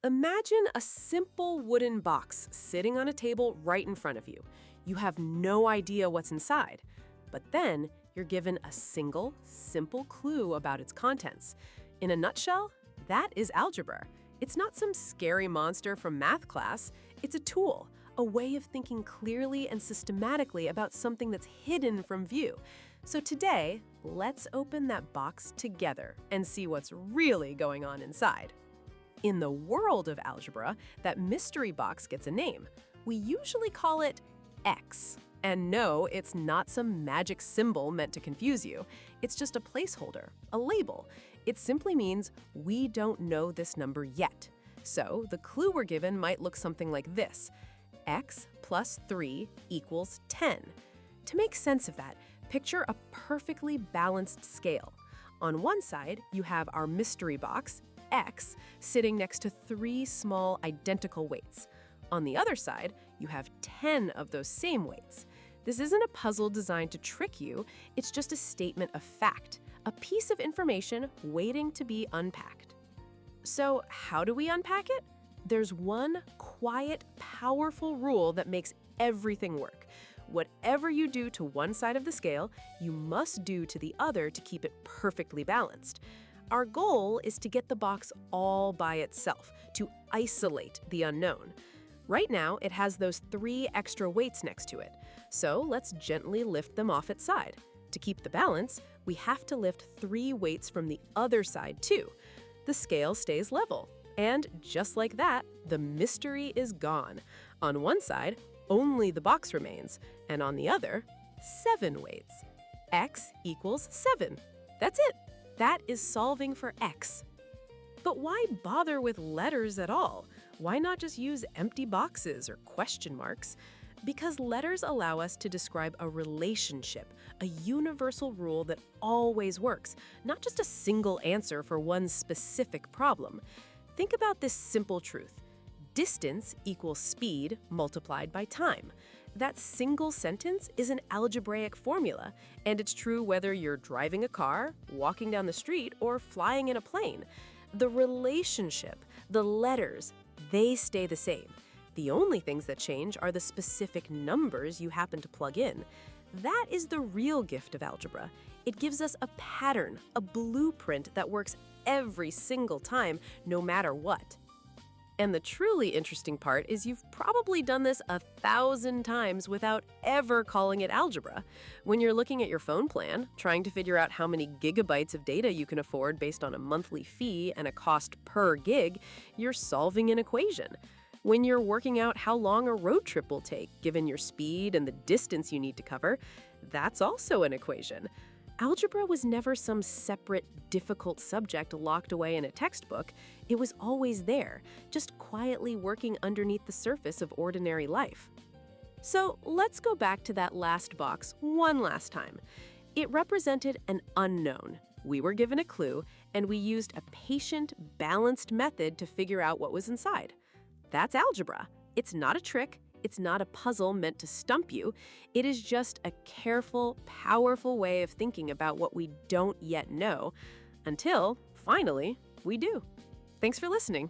Imagine a simple wooden box sitting on a table right in front of you. You have no idea what's inside. But then you're given a single, simple clue about its contents. In a nutshell, that is algebra. It's not some scary monster from math class. It's a tool, a way of thinking clearly and systematically about something that's hidden from view. So today, let's open that box together and see what's really going on inside. In the world of algebra, that mystery box gets a name. We usually call it X. And no, it's not some magic symbol meant to confuse you. It's just a placeholder, a label. It simply means we don't know this number yet. So the clue we're given might look something like this. X plus 3 equals 10. To make sense of that, picture a perfectly balanced scale. On one side, you have our mystery box, X, sitting next to 3 small identical weights. On the other side, you have 10 of those same weights. This isn't a puzzle designed to trick you, it's just a statement of fact, a piece of information waiting to be unpacked. So how do we unpack it? There's one quiet, powerful rule that makes everything work. Whatever you do to one side of the scale, you must do to the other to keep it perfectly balanced. Our goal is to get the box all by itself, to isolate the unknown. Right now, it has those 3 extra weights next to it. So let's gently lift them off its side. To keep the balance, we have to lift 3 weights from the other side too. The scale stays level. And just like that, the mystery is gone. On one side, only the box remains, and on the other, 7 weights. X equals 7. That's it. That is solving for X. But why bother with letters at all? Why not just use empty boxes or question marks? Because letters allow us to describe a relationship, a universal rule that always works, not just a single answer for one specific problem. Think about this simple truth. Distance equals speed multiplied by time. That single sentence is an algebraic formula, and it's true whether you're driving a car, walking down the street, or flying in a plane. The relationship, the letters, they stay the same. The only things that change are the specific numbers you happen to plug in. That is the real gift of algebra. It gives us a pattern, a blueprint that works every single time, no matter what. And the truly interesting part is you've probably done this 1,000 times without ever calling it algebra. When you're looking at your phone plan, trying to figure out how many gigabytes of data you can afford based on a monthly fee and a cost per gig, you're solving an equation. When you're working out how long a road trip will take, given your speed and the distance you need to cover, that's also an equation. Algebra was never some separate, difficult subject locked away in a textbook. It was always there, just quietly working underneath the surface of ordinary life. So let's go back to that last box one last time. It represented an unknown. We were given a clue, and we used a patient, balanced method to figure out what was inside. That's algebra. It's not a trick. It's not a puzzle meant to stump you. It is just a careful, powerful way of thinking about what we don't yet know, until, finally, we do. Thanks for listening.